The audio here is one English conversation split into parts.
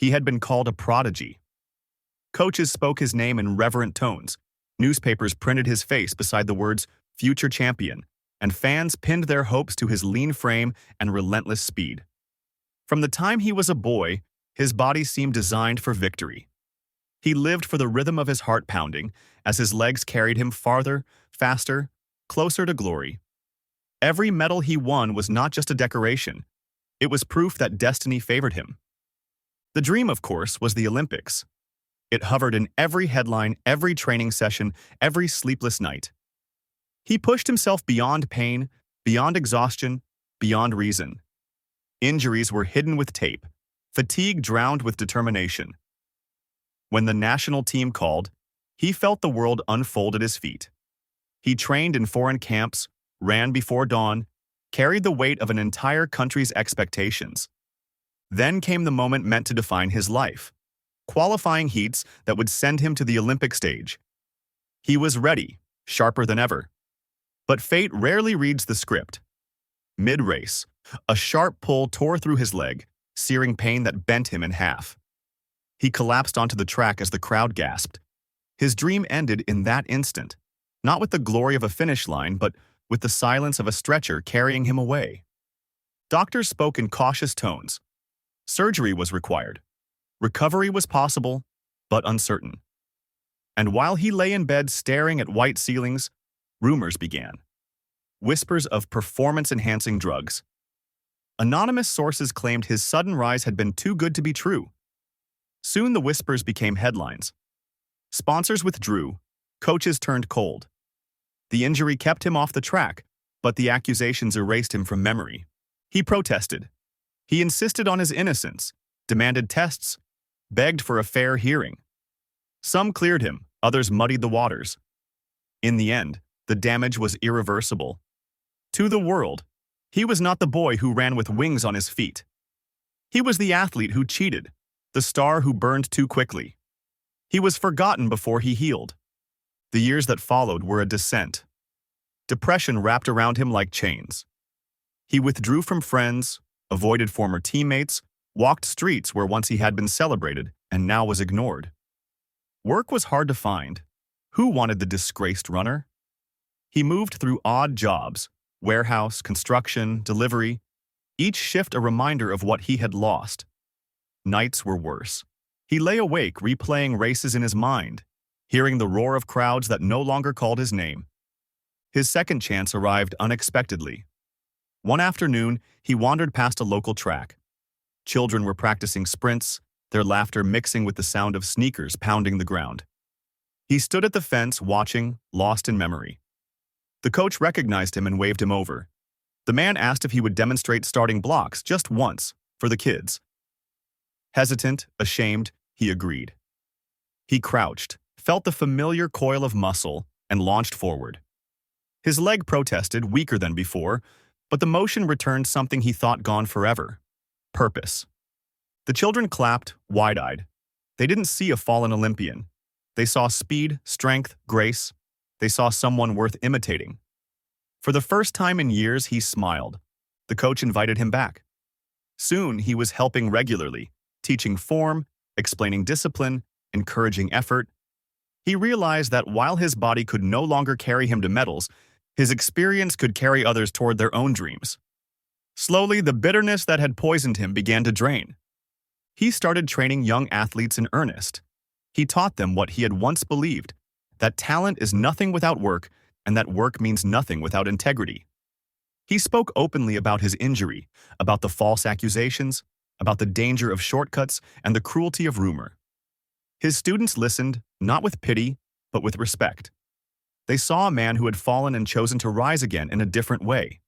He had been called a prodigy. Coaches spoke his name in reverent tones. Newspapers printed his face beside the words "future champion," and fans pinned their hopes to his lean frame and relentless speed. From the time he was a boy, his body seemed designed for victory. He lived for the rhythm of his heart pounding as his legs carried him farther, faster, closer to glory. Every medal he won was not just a decoration. It was proof that destiny favored him. The dream, of course, was the Olympics. It hovered in every headline, every training session, every sleepless night. He pushed himself beyond pain, beyond exhaustion, beyond reason. Injuries were hidden with tape, fatigue drowned with determination. When the national team called, he felt the world unfold at his feet. He trained in foreign camps, ran before dawn, carried the weight of an entire country's expectations. Then came the moment meant to define his life. Qualifying heats that would send him to the Olympic stage. He was ready, sharper than ever. But fate rarely reads the script. Mid-race, a sharp pull tore through his leg, searing pain that bent him in half. He collapsed onto the track as the crowd gasped. His dream ended in that instant, not with the glory of a finish line, but with the silence of a stretcher carrying him away. Doctors spoke in cautious tones. Surgery was required. Recovery was possible, but uncertain. And while he lay in bed staring at white ceilings, rumors began. Whispers of performance-enhancing drugs. Anonymous sources claimed his sudden rise had been too good to be true. Soon the whispers became headlines. Sponsors withdrew, coaches turned cold. The injury kept him off the track, but the accusations erased him from memory. He protested. He insisted on his innocence, demanded tests, begged for a fair hearing. Some cleared him, others muddied the waters. In the end, the damage was irreversible. To the world, he was not the boy who ran with wings on his feet. He was the athlete who cheated, the star who burned too quickly. He was forgotten before he healed. The years that followed were a descent. Depression wrapped around him like chains. He withdrew from friends, avoided former teammates, walked streets where once he had been celebrated and now was ignored. Work was hard to find. Who wanted the disgraced runner? He moved through odd jobs, warehouse, construction, delivery, each shift a reminder of what he had lost. Nights were worse. He lay awake replaying races in his mind, hearing the roar of crowds that no longer called his name. His second chance arrived unexpectedly. One afternoon, he wandered past a local track. Children were practicing sprints, their laughter mixing with the sound of sneakers pounding the ground. He stood at the fence watching, lost in memory. The coach recognized him and waved him over. The man asked if he would demonstrate starting blocks just once for the kids. Hesitant, ashamed, he agreed. He crouched, felt the familiar coil of muscle, and launched forward. His leg protested, weaker than before, but the motion returned something he thought gone forever: purpose. The children clapped, wide-eyed. They didn't see a fallen Olympian. They saw speed, strength, grace. They saw someone worth imitating. For the first time in years, he smiled. The coach invited him back. Soon, he was helping regularly, teaching form, explaining discipline, encouraging effort. He realized that while his body could no longer carry him to medals, his experience could carry others toward their own dreams. Slowly, the bitterness that had poisoned him began to drain. He started training young athletes in earnest. He taught them what he had once believed, that talent is nothing without work, and that work means nothing without integrity. He spoke openly about his injury, about the false accusations, about the danger of shortcuts and the cruelty of rumor. His students listened, not with pity, but with respect. They saw a man who had fallen and chosen to rise again in a different way.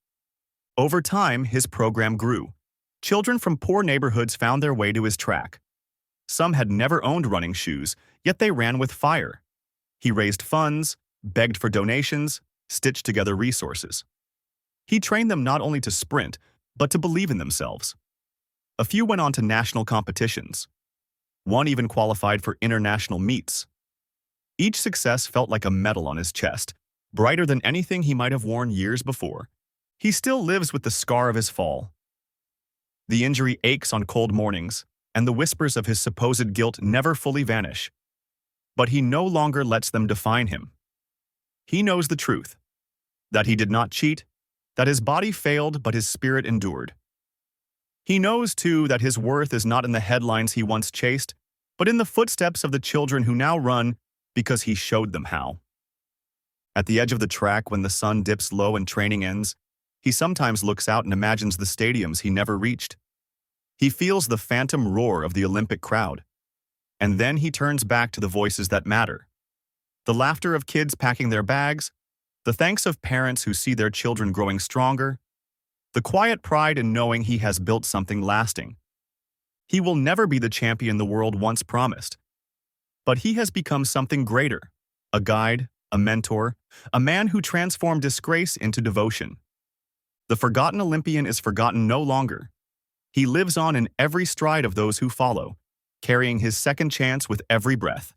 Over time, his program grew. Children from poor neighborhoods found their way to his track. Some had never owned running shoes, yet they ran with fire. He raised funds, begged for donations, stitched together resources. He trained them not only to sprint, but to believe in themselves. A few went on to national competitions. One even qualified for international meets. Each success felt like a medal on his chest, brighter than anything he might have worn years before. He still lives with the scar of his fall. The injury aches on cold mornings, and the whispers of his supposed guilt never fully vanish. But he no longer lets them define him. He knows the truth, that he did not cheat, that his body failed but his spirit endured. He knows, too, that his worth is not in the headlines he once chased, but in the footsteps of the children who now run because he showed them how. At the edge of the track, when the sun dips low and training ends, he sometimes looks out and imagines the stadiums he never reached. He feels the phantom roar of the Olympic crowd. And then he turns back to the voices that matter. The laughter of kids packing their bags, the thanks of parents who see their children growing stronger, the quiet pride in knowing he has built something lasting. He will never be the champion the world once promised. But he has become something greater, a guide, a mentor, a man who transformed disgrace into devotion. The Forgotten Olympian is forgotten no longer. He lives on in every stride of those who follow, carrying his second chance with every breath.